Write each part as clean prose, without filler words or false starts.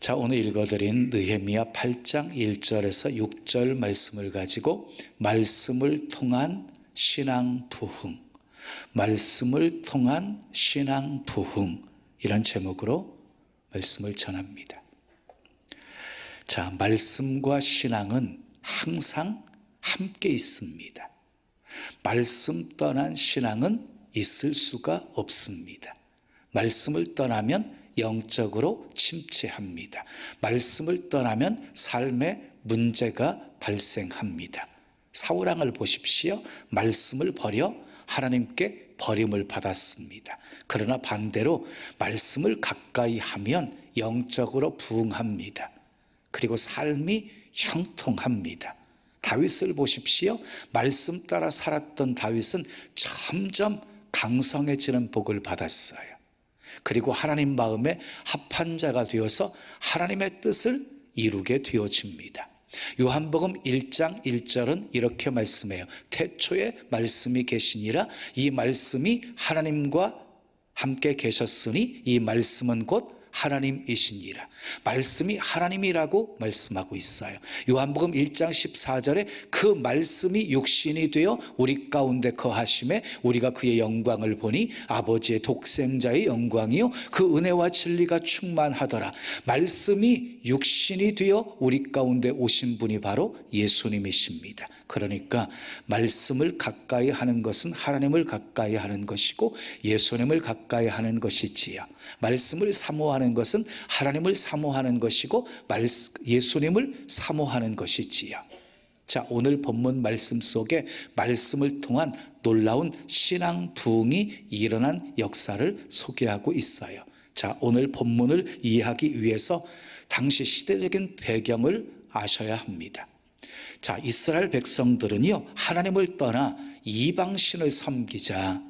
자, 오늘 읽어드린 느헤미야 8장 1절에서 6절 말씀을 가지고 말씀을 통한 신앙 부흥, 말씀을 통한 신앙 부흥, 이런 제목으로 말씀을 전합니다. 자, 말씀과 신앙은 항상 함께 있습니다. 말씀 떠난 신앙은 있을 수가 없습니다. 말씀을 떠나면 영적으로 침체합니다. 말씀을 떠나면 삶에 문제가 발생합니다. 사울왕을 보십시오. 말씀을 버려 하나님께 버림을 받았습니다. 그러나 반대로 말씀을 가까이 하면 영적으로 부흥합니다. 그리고 삶이 형통합니다. 다윗을 보십시오. 말씀 따라 살았던 다윗은 점점 강성해지는 복을 받았어요. 그리고 하나님 마음에 합한 자가 되어서 하나님의 뜻을 이루게 되어집니다. 요한복음 1장 1절은 이렇게 말씀해요. 태초에 말씀이 계시니라. 이 말씀이 하나님과 함께 계셨으니 이 말씀은 곧 하나님이시니라. 말씀이 하나님이라고 말씀하고 있어요. 요한복음 1장 14절에 그 말씀이 육신이 되어 우리 가운데 거하심에 우리가 그의 영광을 보니 아버지의 독생자의 영광이요 그 은혜와 진리가 충만하더라. 말씀이 육신이 되어 우리 가운데 오신 분이 바로 예수님이십니다. 그러니까 말씀을 가까이 하는 것은 하나님을 가까이 하는 것이고 예수님을 가까이 하는 것이지요. 말씀을 사모하는 것은 하나님을 사모하는 것이고 예수님을 사모하는 것이지요. 자, 오늘 본문 말씀 속에 말씀을 통한 놀라운 신앙 부흥이 일어난 역사를 소개하고 있어요. 자, 오늘 본문을 이해하기 위해서 당시 시대적인 배경을 아셔야 합니다. 자, 이스라엘 백성들은요, 하나님을 떠나 이방신을 섬기자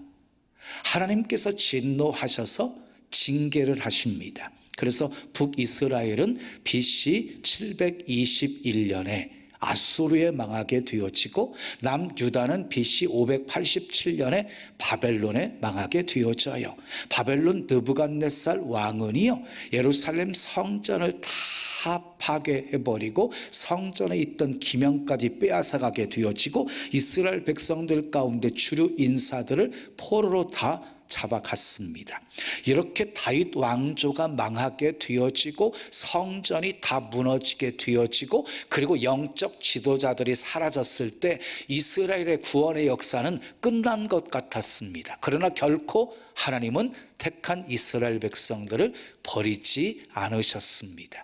하나님께서 진노하셔서 징계를 하십니다. 그래서 북이스라엘은 BC 721년에 아수르에 망하게 되어지고 남유다는 BC 587년에 바벨론에 망하게 되어져요. 바벨론 느부갓네살 왕은요, 예루살렘 성전을 다 파괴해버리고 성전에 있던 기명까지 빼앗아가게 되어지고 이스라엘 백성들 가운데 주류 인사들을 포로로 다 잡아갔습니다. 이렇게 다윗 왕조가 망하게 되어지고 성전이 다 무너지게 되어지고 그리고 영적 지도자들이 사라졌을 때 이스라엘의 구원의 역사는 끝난 것 같았습니다. 그러나 결코 하나님은 택한 이스라엘 백성들을 버리지 않으셨습니다.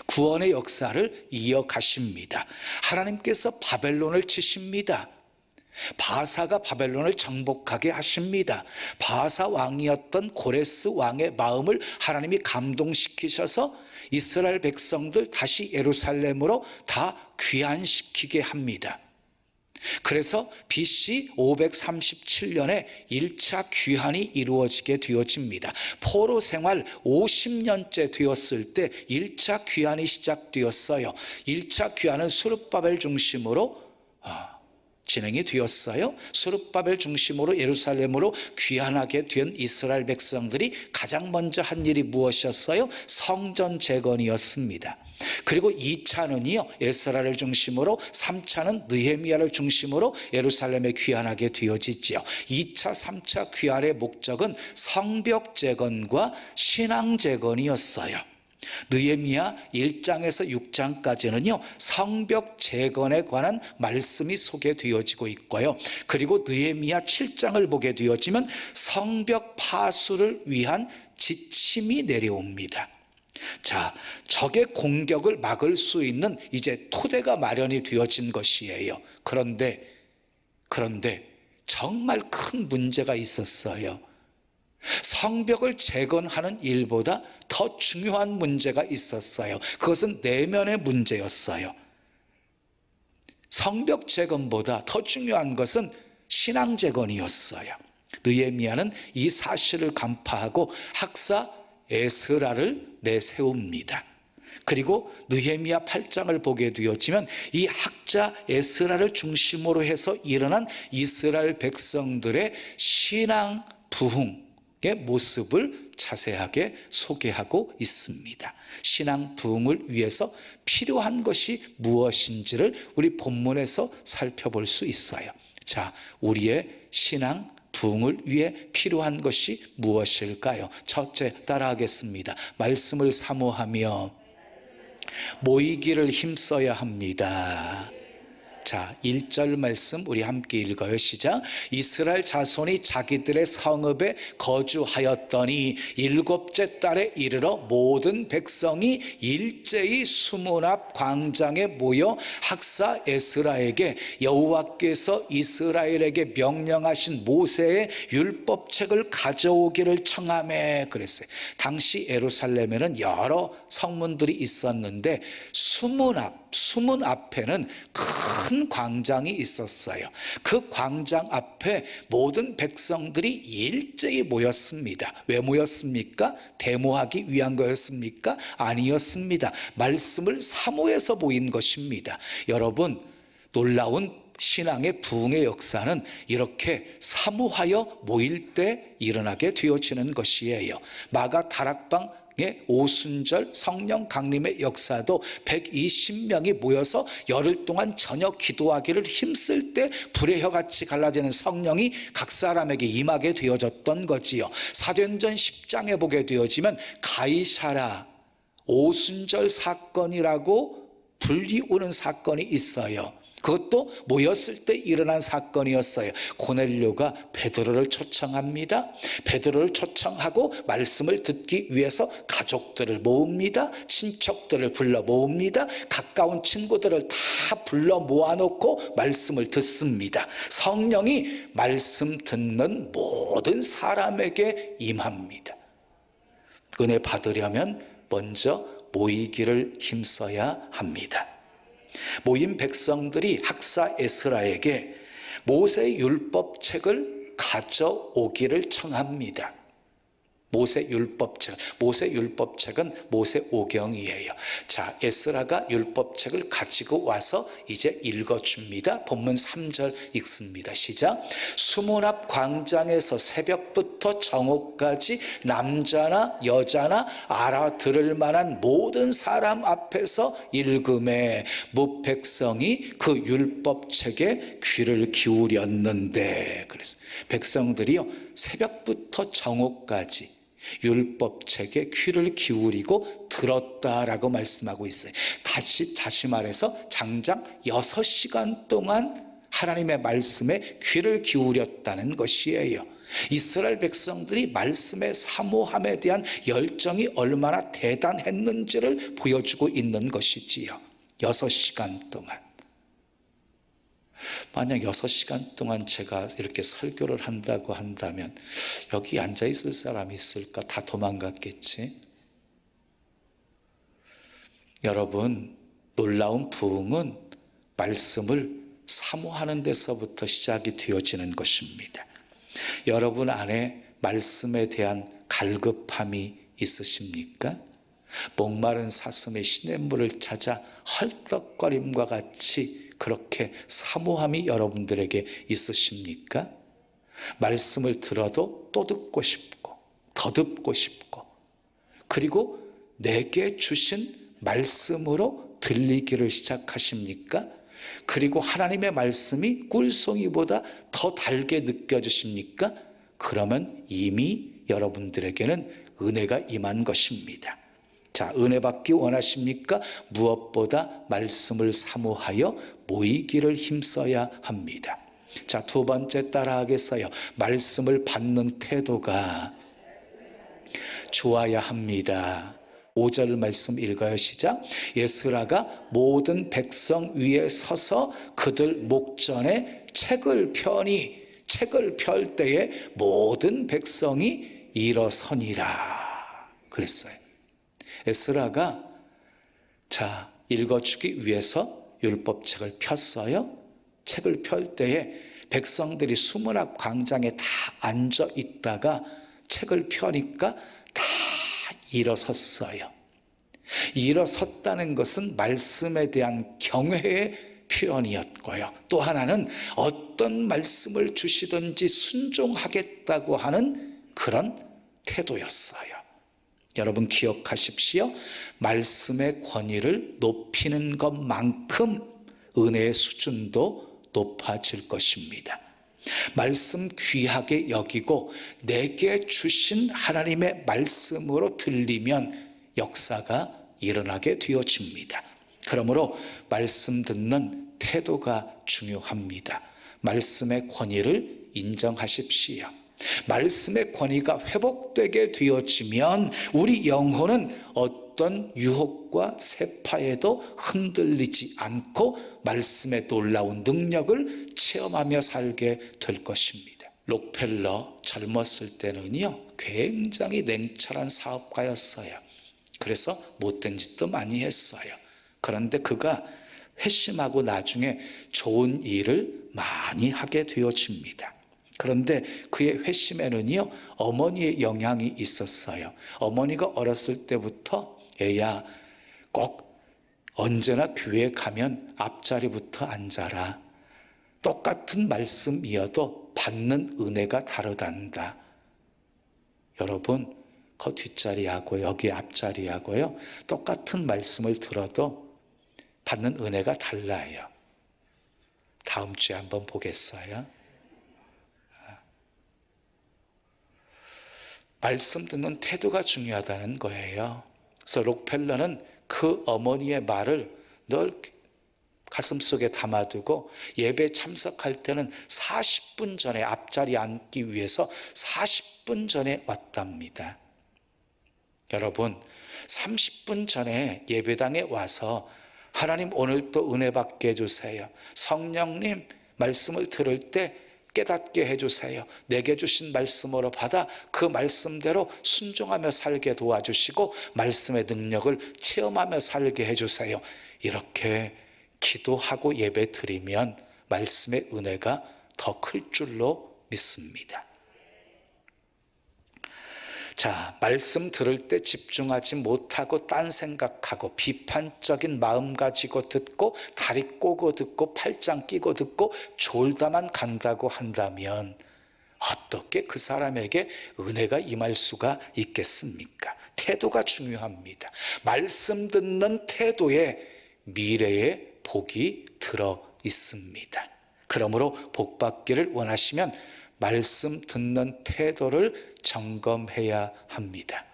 구원의 역사를 이어가십니다. 하나님께서 바벨론을 치십니다. 바사가 바벨론을 정복하게 하십니다. 바사 왕이었던 고레스 왕의 마음을 하나님이 감동시키셔서 이스라엘 백성들 다시 예루살렘으로 다 귀환시키게 합니다. 그래서 BC 537년에 1차 귀환이 이루어지게 되어집니다. 포로 생활 50년째 되었을 때 1차 귀환이 시작되었어요. 1차 귀환은 스룹바벨 중심으로 진행이 되었어요. 스룹바벨 중심으로 예루살렘으로 귀환하게 된 이스라엘 백성들이 가장 먼저 한 일이 무엇이었어요? 성전 재건이었습니다. 그리고 2차는요 에스라를 중심으로, 3차는 느헤미야를 중심으로 예루살렘에 귀환하게 되어지지요. 2차 3차 귀환의 목적은 성벽 재건과 신앙 재건이었어요. 느헤미야 1장에서 6장까지는요 성벽 재건에 관한 말씀이 소개되어지고 있고요. 그리고 느헤미야 7장을 보게 되어지면 성벽 파수를 위한 지침이 내려옵니다. 자, 적의 공격을 막을 수 있는 이제 토대가 마련이 되어진 것이에요. 그런데 정말 큰 문제가 있었어요. 성벽을 재건하는 일보다 더 중요한 문제가 있었어요. 그것은 내면의 문제였어요. 성벽 재건보다 더 중요한 것은 신앙 재건이었어요. 느헤미야는 이 사실을 간파하고 학사 에스라를 내세웁니다. 그리고 느헤미야 8장을 보게 되었지만 이 학자 에스라를 중심으로 해서 일어난 이스라엘 백성들의 신앙 부흥, 모습을 자세하게 소개하고 있습니다. 신앙 부흥을 위해서 필요한 것이 무엇인지를 우리 본문에서 살펴볼 수 있어요. 자, 우리의 신앙 부흥을 위해 필요한 것이 무엇일까요? 첫째, 따라하겠습니다. 말씀을 사모하며 모이기를 힘써야 합니다. 자, 1절 말씀 우리 함께 읽어요. 시작. 이스라엘 자손이 자기들의 성읍에 거주하였더니 7째 달에 이르러 모든 백성이 일제히 수문 앞 광장에 모여 학사 에스라에게 여호와께서 이스라엘에게 명령하신 모세의 율법책을 가져오기를 청하매 그랬어요. 당시 예루살렘에는 여러 성문들이 있었는데 수문 앞에는 큰 광장이 있었어요. 그 광장 앞에 모든 백성들이 일제히 모였습니다. 왜 모였습니까? 데모하기 위한 거였습니까? 아니었습니다. 말씀을 사모해서 모인 것입니다. 여러분, 놀라운 신앙의 부흥의 역사는 이렇게 사모하여 모일 때 일어나게 되어지는 것이에요. 마가 다락방 오순절 성령 강림의 역사도 120명이 모여서 열흘 동안 저녁 기도하기를 힘쓸 때 불의 혀같이 갈라지는 성령이 각 사람에게 임하게 되어졌던 거지요. 사도행전 10장에 보게 되어지면 가이사라 오순절 사건이라고 불리우는 사건이 있어요. 그것도 모였을 때 일어난 사건이었어요. 고넬료가 베드로를 초청합니다. 베드로를 초청하고 말씀을 듣기 위해서 가족들을 모읍니다. 친척들을 불러 모읍니다. 가까운 친구들을 다 불러 모아놓고 말씀을 듣습니다. 성령이 말씀 듣는 모든 사람에게 임합니다. 은혜 받으려면 먼저 모이기를 힘써야 합니다. 모인 백성들이 학사 에스라에게 모세 율법책을 가져오기를 청합니다. 모세 율법책은 모세오경이에요. 자, 에스라가 율법책을 가지고 와서 이제 읽어줍니다. 본문 3절 읽습니다. 시작. 수문 앞 광장에서 새벽부터 정오까지 남자나 여자나 알아들을 만한 모든 사람 앞에서 읽음에 무백성이 그 율법책에 귀를 기울였는데, 그래서 백성들이요 새벽부터 정오까지 율법책에 귀를 기울이고 들었다라고 말씀하고 있어요. 다시 말해서 장장 6시간 동안 하나님의 말씀에 귀를 기울였다는 것이에요. 이스라엘 백성들이 말씀의 사모함에 대한 열정이 얼마나 대단했는지를 보여주고 있는 것이지요. 6시간 동안. 만약 6시간 동안 제가 이렇게 설교를 한다고 한다면 여기 앉아 있을 사람이 있을까? 다 도망갔겠지? 여러분, 놀라운 부흥은 말씀을 사모하는 데서부터 시작이 되어지는 것입니다. 여러분 안에 말씀에 대한 갈급함이 있으십니까? 목마른 사슴의 시냇물을 찾아 헐떡거림과 같이 그렇게 사모함이 여러분들에게 있으십니까? 말씀을 들어도 또 듣고 싶고 더 듣고 싶고, 그리고 내게 주신 말씀으로 들리기를 시작하십니까? 그리고 하나님의 말씀이 꿀송이보다 더 달게 느껴지십니까? 그러면 이미 여러분들에게는 은혜가 임한 것입니다. 자, 은혜 받기 원하십니까? 무엇보다 말씀을 사모하여 모이기를 힘써야 합니다. 자, 두 번째 따라하겠어요. 말씀을 받는 태도가 좋아야 합니다. 5절 말씀 읽어요. 시작. 에스라가 모든 백성 위에 서서 그들 목전에 책을 펼 때에 모든 백성이 일어서니라 그랬어요. 에스라가 읽어주기 위해서 율법책을 폈어요. 책을 펼 때에 백성들이 수문 앞 광장에 다 앉아 있다가 책을 펴니까 다 일어섰어요. 일어섰다는 것은 말씀에 대한 경외의 표현이었고요. 또 하나는 어떤 말씀을 주시든지 순종하겠다고 하는 그런 태도였어요. 여러분 기억하십시오. 말씀의 권위를 높이는 것만큼 은혜의 수준도 높아질 것입니다. 말씀 귀하게 여기고 내게 주신 하나님의 말씀으로 들리면 역사가 일어나게 되어집니다. 그러므로 말씀 듣는 태도가 중요합니다. 말씀의 권위를 인정하십시오. 말씀의 권위가 회복되게 되어지면 우리 영혼은 어떤 유혹과 세파에도 흔들리지 않고 말씀의 놀라운 능력을 체험하며 살게 될 것입니다. 록펠러 젊었을 때는요, 굉장히 냉철한 사업가였어요. 그래서 못된 짓도 많이 했어요. 그런데 그가 회심하고 나중에 좋은 일을 많이 하게 되어집니다. 그런데 그의 회심에는요, 어머니의 영향이 있었어요. 어머니가 어렸을 때부터 애야, 꼭 언제나 교회에 가면 앞자리부터 앉아라. 똑같은 말씀이어도 받는 은혜가 다르단다. 여러분, 그 뒷자리하고 여기 앞자리하고요, 똑같은 말씀을 들어도 받는 은혜가 달라요. 다음 주에 한번 보겠어요. 말씀 듣는 태도가 중요하다는 거예요. 그래서 록펠러는 그 어머니의 말을 늘 가슴속에 담아두고 예배 참석할 때는 40분 전에 앞자리에 앉기 위해서 40분 전에 왔답니다. 여러분, 30분 전에 예배당에 와서 하나님 오늘 또 은혜 받게 해주세요. 성령님 말씀을 들을 때 깨닫게 해주세요. 내게 주신 말씀으로 받아 그 말씀대로 순종하며 살게 도와주시고 말씀의 능력을 체험하며 살게 해주세요. 이렇게 기도하고 예배 드리면 말씀의 은혜가 더 클 줄로 믿습니다. 자, 말씀 들을 때 집중하지 못하고 딴 생각하고 비판적인 마음 가지고 듣고 다리 꼬고 듣고 팔짱 끼고 듣고 졸다만 간다고 한다면 어떻게 그 사람에게 은혜가 임할 수가 있겠습니까? 태도가 중요합니다. 말씀 듣는 태도에 미래의 복이 들어 있습니다. 그러므로 복 받기를 원하시면 말씀 듣는 태도를 점검해야 합니다.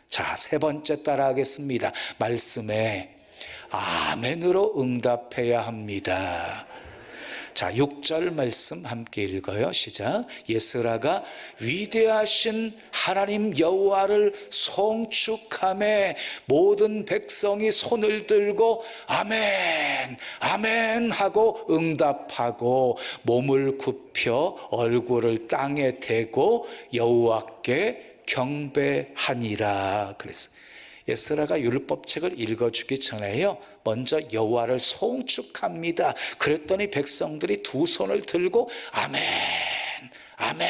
자, 세 번째 따라하겠습니다. 말씀에 아멘으로 응답해야 합니다. 자, 6절 말씀 함께 읽어요. 시작. 예스라가 위대하신 하나님 여호와를 송축하며 모든 백성이 손을 들고 아멘 아멘 하고 응답하고 몸을 굽혀 얼굴을 땅에 대고 여호와께 경배하니라 그랬어요. 예스라가 율법책을 읽어주기 전에요, 먼저 여호와를 송축합니다. 그랬더니 백성들이 두 손을 들고 아멘 아멘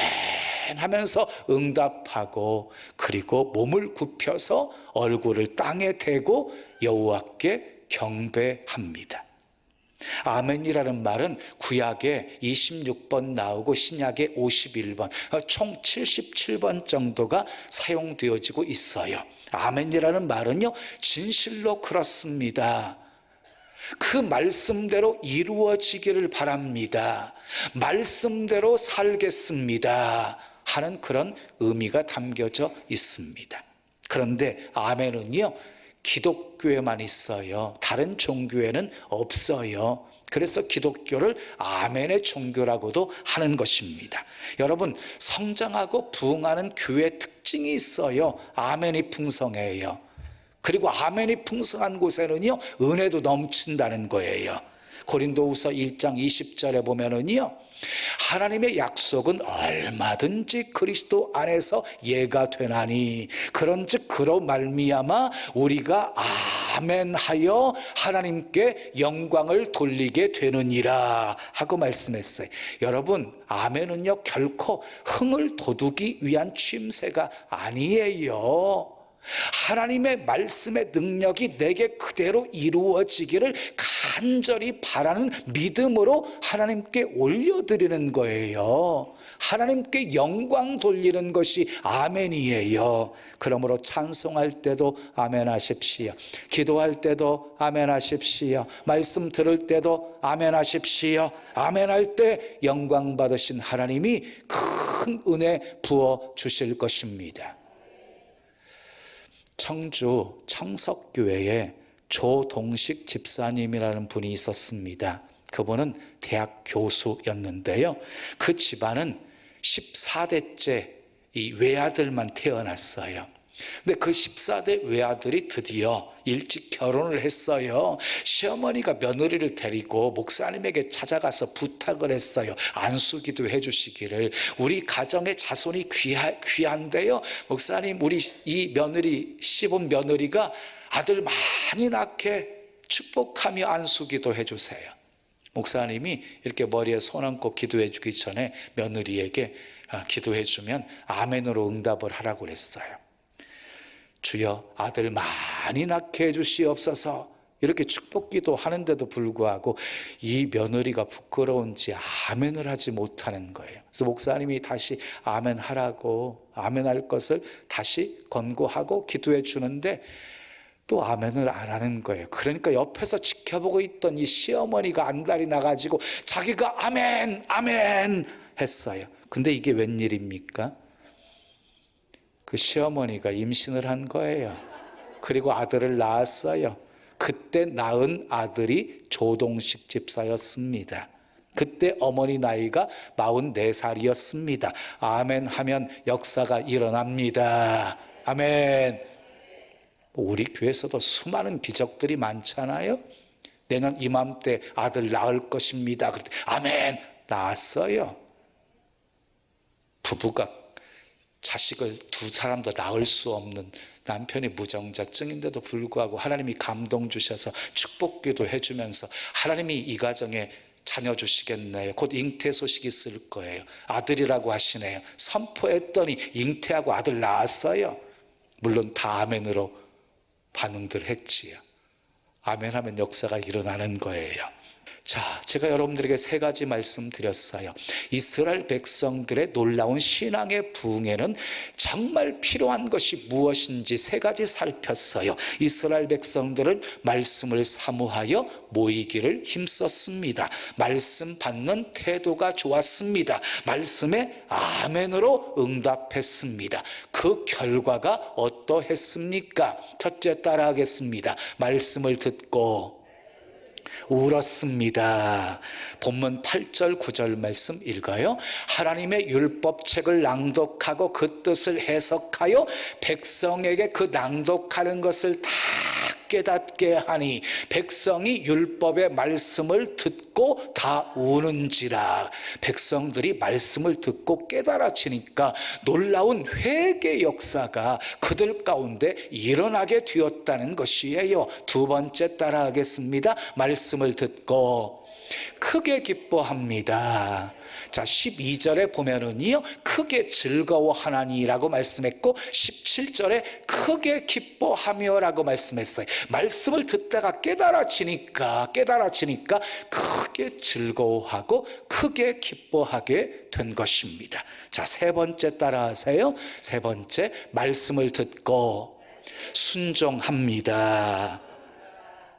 하면서 응답하고, 그리고 몸을 굽혀서 얼굴을 땅에 대고 여호와께 경배합니다. 아멘이라는 말은 구약에 26번 나오고 신약에 51번, 총 77번 정도가 사용되어지고 있어요. 아멘이라는 말은요, 진실로 그렇습니다. 그 말씀대로 이루어지기를 바랍니다. 말씀대로 살겠습니다 하는 그런 의미가 담겨져 있습니다. 그런데 아멘은요, 기독교에만 있어요. 다른 종교에는 없어요. 그래서 기독교를 아멘의 종교라고도 하는 것입니다. 여러분, 성장하고 부흥하는 교회의 특징이 있어요. 아멘이 풍성해요. 그리고 아멘이 풍성한 곳에는요, 은혜도 넘친다는 거예요. 고린도후서 1장 20절에 보면은요, 하나님의 약속은 얼마든지 그리스도 안에서 예가 되나니 그런즉 그로 말미암아 우리가 아멘하여 하나님께 영광을 돌리게 되느니라 하고 말씀했어요. 여러분, 아멘은요 결코 흥을 돋우기 위한 취임새가 아니에요. 하나님의 말씀의 능력이 내게 그대로 이루어지기를 간절히 바라는 믿음으로 하나님께 올려드리는 거예요. 하나님께 영광 돌리는 것이 아멘이에요. 그러므로 찬송할 때도 아멘 하십시오. 기도할 때도 아멘 하십시오. 말씀 들을 때도 아멘 하십시오. 아멘 할 때 영광 받으신 하나님이 큰 은혜 부어 주실 것입니다. 청주 청석교회에 조동식 집사님이라는 분이 있었습니다. 그분은 대학 교수였는데요. 그 집안은 14대째 이 외아들만 태어났어요. 근데 그 14대 외아들이 드디어 일찍 결혼을 했어요. 시어머니가 며느리를 데리고 목사님에게 찾아가서 부탁을 했어요. 안수기도 해주시기를. 우리 가정의 자손이 귀한데요, 목사님, 우리 이 며느리, 시본 며느리가 아들 많이 낳게 축복하며 안수기도 해주세요. 목사님이 이렇게 머리에 손 얹고 기도해 주기 전에 며느리에게 기도해 주면 아멘으로 응답을 하라고 그랬어요. 주여, 아들 많이 낳게 해주시옵소서. 이렇게 축복기도 하는데도 불구하고 이 며느리가 부끄러운지 아멘을 하지 못하는 거예요. 그래서 목사님이 다시 아멘 하라고, 아멘할 것을 다시 권고하고 기도해 주는데 또 아멘을 안 하는 거예요. 그러니까 옆에서 지켜보고 있던 이 시어머니가 안달이 나가지고 자기가 아멘, 아멘 했어요. 근데 이게 웬일입니까? 그 시어머니가 임신을 한 거예요. 그리고 아들을 낳았어요. 그때 낳은 아들이 조동식 집사였습니다. 그때 어머니 나이가 44살이었습니다. 아멘 하면 역사가 일어납니다. 아멘. 우리 교회에서도 수많은 기적들이 많잖아요. 내년 이맘때 아들 낳을 것입니다. 그때 아멘, 낳았어요. 부부가 자식을 두 사람도 낳을 수 없는, 남편이 무정자증인데도 불구하고 하나님이 감동 주셔서 축복기도 해주면서 하나님이 이 가정에 자녀 주시겠네요. 곧 잉태 소식이 있을 거예요. 아들이라고 하시네요. 선포했더니 잉태하고 아들 낳았어요. 물론 다 아멘으로 반응들 했지요. 아멘하면 역사가 일어나는 거예요. 자, 제가 여러분들에게 세 가지 말씀드렸어요. 이스라엘 백성들의 놀라운 신앙의 부흥에는 정말 필요한 것이 무엇인지 세 가지 살폈어요. 이스라엘 백성들은 말씀을 사모하여 모이기를 힘썼습니다. 말씀 받는 태도가 좋았습니다. 말씀에 아멘으로 응답했습니다. 그 결과가 어떠했습니까? 첫째, 따라하겠습니다. 말씀을 듣고 울었습니다. 본문 8절 9절 말씀 읽어요. 하나님의 율법책을 낭독하고 그 뜻을 해석하여 백성에게 그 낭독하는 것을 다 깨닫게 하니 백성이 율법의 말씀을 듣고 다 우는지라. 백성들이 말씀을 듣고 깨달아지니까 놀라운 회개 역사가 그들 가운데 일어나게 되었다는 것이에요. 두 번째, 따라하겠습니다. 말씀을 듣고 크게 기뻐합니다. 자, 12절에 보면은요, 크게 즐거워하나니라고 말씀했고 17절에 크게 기뻐하며 라고 말씀했어요. 말씀을 듣다가 깨달아지니까 크게 즐거워하고 크게 기뻐하게 된 것입니다. 자, 세 번째 따라하세요. 세 번째, 말씀을 듣고 순종합니다.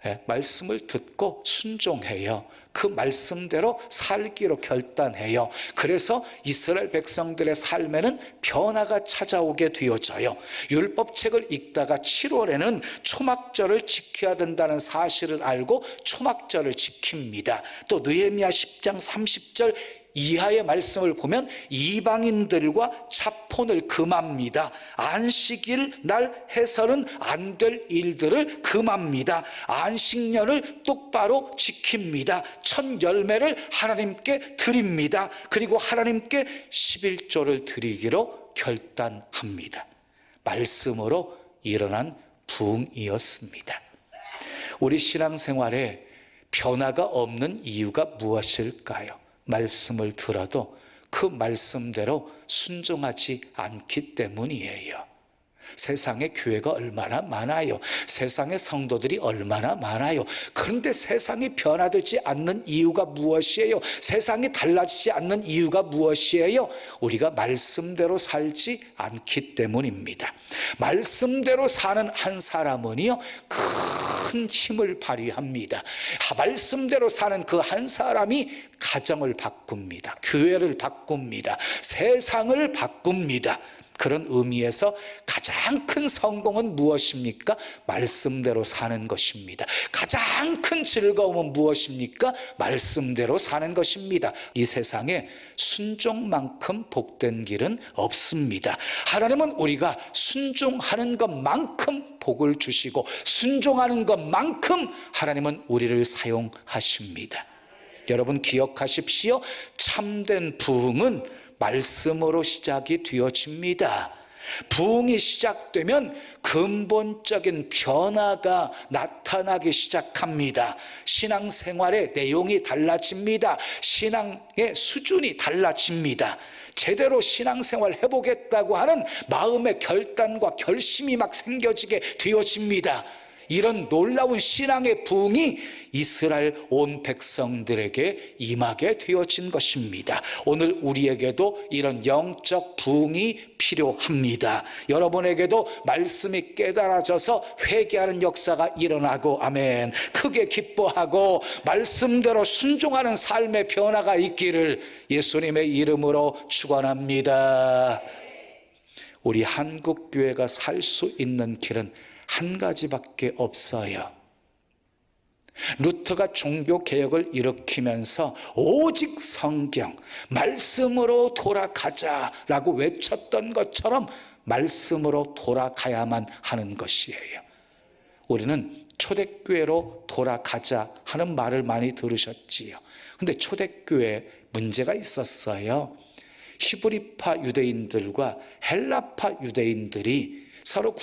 네, 말씀을 듣고 순종해요. 그 말씀대로 살기로 결단해요. 그래서 이스라엘 백성들의 삶에는 변화가 찾아오게 되어져요. 율법책을 읽다가 7월에는 초막절을 지켜야 된다는 사실을 알고 초막절을 지킵니다. 또 느헤미야 10장 30절 이하의 말씀을 보면 이방인들과 차폰을 금합니다. 안식일 날 해서는 안 될 일들을 금합니다. 안식년을 똑바로 지킵니다. 첫 열매를 하나님께 드립니다. 그리고 하나님께 11조를 드리기로 결단합니다. 말씀으로 일어난 부흥이었습니다. 우리 신앙생활에 변화가 없는 이유가 무엇일까요? 말씀을 들어도 그 말씀대로 순종하지 않기 때문이에요. 세상에 교회가 얼마나 많아요. 세상에 성도들이 얼마나 많아요. 그런데 세상이 변화되지 않는 이유가 무엇이에요? 세상이 달라지지 않는 이유가 무엇이에요? 우리가 말씀대로 살지 않기 때문입니다. 말씀대로 사는 한 사람은요, 큰 힘을 발휘합니다. 말씀대로 사는 그 한 사람이 가정을 바꿉니다. 교회를 바꿉니다. 세상을 바꿉니다. 그런 의미에서 가장 큰 성공은 무엇입니까? 말씀대로 사는 것입니다. 가장 큰 즐거움은 무엇입니까? 말씀대로 사는 것입니다. 이 세상에 순종만큼 복된 길은 없습니다. 하나님은 우리가 순종하는 것만큼 복을 주시고 순종하는 것만큼 하나님은 우리를 사용하십니다. 여러분 기억하십시오. 참된 부흥은 말씀으로 시작이 되어집니다. 부흥이 시작되면 근본적인 변화가 나타나기 시작합니다. 신앙생활의 내용이 달라집니다. 신앙의 수준이 달라집니다. 제대로 신앙생활 해보겠다고 하는 마음의 결단과 결심이 막 생겨지게 되어집니다. 이런 놀라운 신앙의 부흥이 이스라엘 온 백성들에게 임하게 되어진 것입니다. 오늘 우리에게도 이런 영적 부흥이 필요합니다. 여러분에게도 말씀이 깨달아져서 회개하는 역사가 일어나고 아멘, 크게 기뻐하고 말씀대로 순종하는 삶의 변화가 있기를 예수님의 이름으로 축원합니다. 우리 한국교회가 살 수 있는 길은 한 가지밖에 없어요. 루터가 종교개혁을 일으키면서 오직 성경, 말씀으로 돌아가자라고 외쳤던 것처럼 말씀으로 돌아가야만 하는 것이에요. 우리는 초대교회로 돌아가자 하는 말을 많이 들으셨지요. 근데 초대교회 문제가 있었어요. 히브리파 유대인들과 헬라파 유대인들이 서로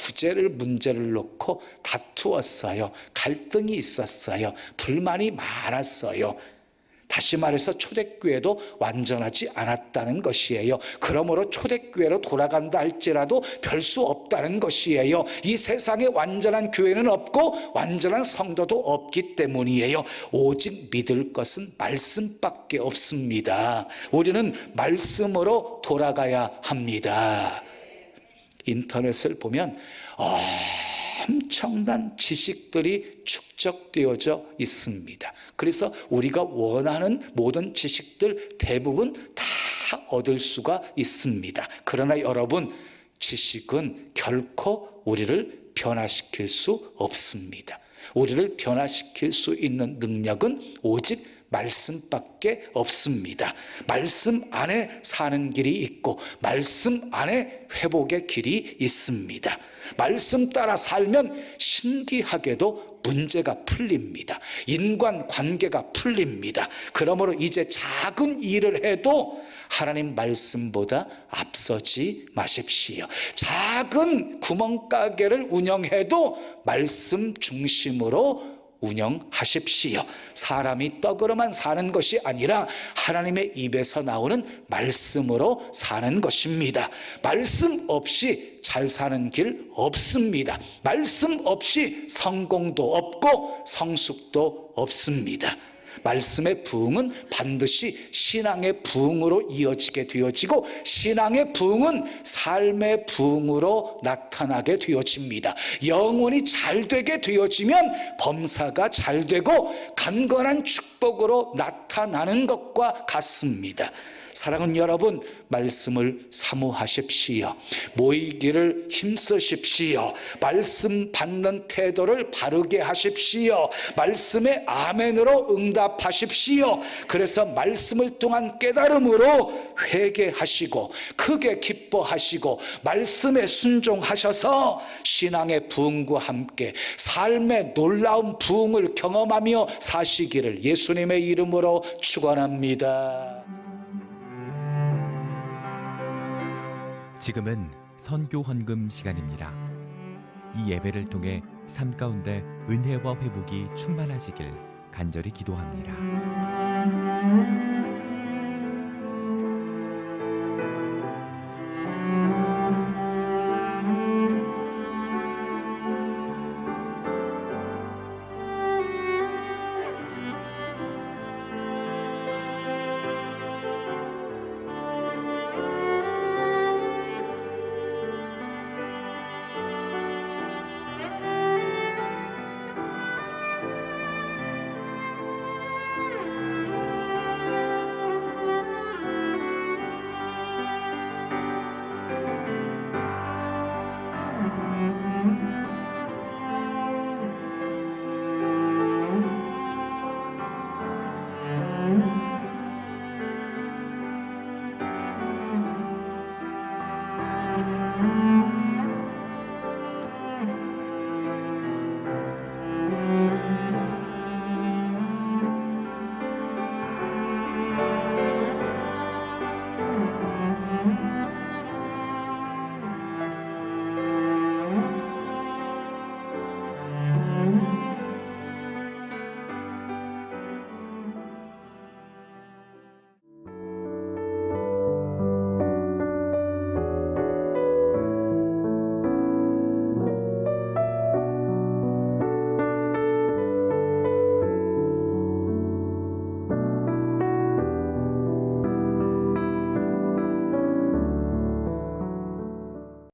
문제를 놓고 다투었어요. 갈등이 있었어요. 불만이 많았어요. 다시 말해서 초대교회도 완전하지 않았다는 것이에요. 그러므로 초대교회로 돌아간다 할지라도 별 수 없다는 것이에요. 이 세상에 완전한 교회는 없고 완전한 성도도 없기 때문이에요. 오직 믿을 것은 말씀밖에 없습니다. 우리는 말씀으로 돌아가야 합니다. 인터넷을 보면 엄청난 지식들이 축적되어져 있습니다. 그래서 우리가 원하는 모든 지식들 대부분 다 얻을 수가 있습니다. 그러나 여러분, 지식은 결코 우리를 변화시킬 수 없습니다. 우리를 변화시킬 수 있는 능력은 오직 말씀밖에 없습니다. 말씀 안에 사는 길이 있고 말씀 안에 회복의 길이 있습니다. 말씀 따라 살면 신기하게도 문제가 풀립니다. 인간관계가 풀립니다. 그러므로 이제 작은 일을 해도 하나님 말씀보다 앞서지 마십시오. 작은 구멍가게를 운영해도 말씀 중심으로 운영하십시오. 사람이 떡으로만 사는 것이 아니라 하나님의 입에서 나오는 말씀으로 사는 것입니다. 말씀 없이 잘 사는 길 없습니다. 말씀 없이 성공도 없고 성숙도 없습니다. 말씀의 부흥은 반드시 신앙의 부흥으로 이어지게 되어지고 신앙의 부흥은 삶의 부흥으로 나타나게 되어집니다. 영혼이 잘 되게 되어지면 범사가 잘 되고 강건한 축복으로 나타나는 것과 같습니다. 사랑하는 여러분, 말씀을 사모하십시오. 모이기를 힘쓰십시오. 말씀 받는 태도를 바르게 하십시오. 말씀에 아멘으로 응답하십시오. 그래서 말씀을 통한 깨달음으로 회개하시고 크게 기뻐하시고 말씀에 순종하셔서 신앙의 부흥과 함께 삶의 놀라운 부흥을 경험하며 사시기를 예수님의 이름으로 축원합니다. 지금은 선교 헌금 시간입니다. 이 예배를 통해 삶 가운데 은혜와 회복이 충만하시길 간절히 기도합니다.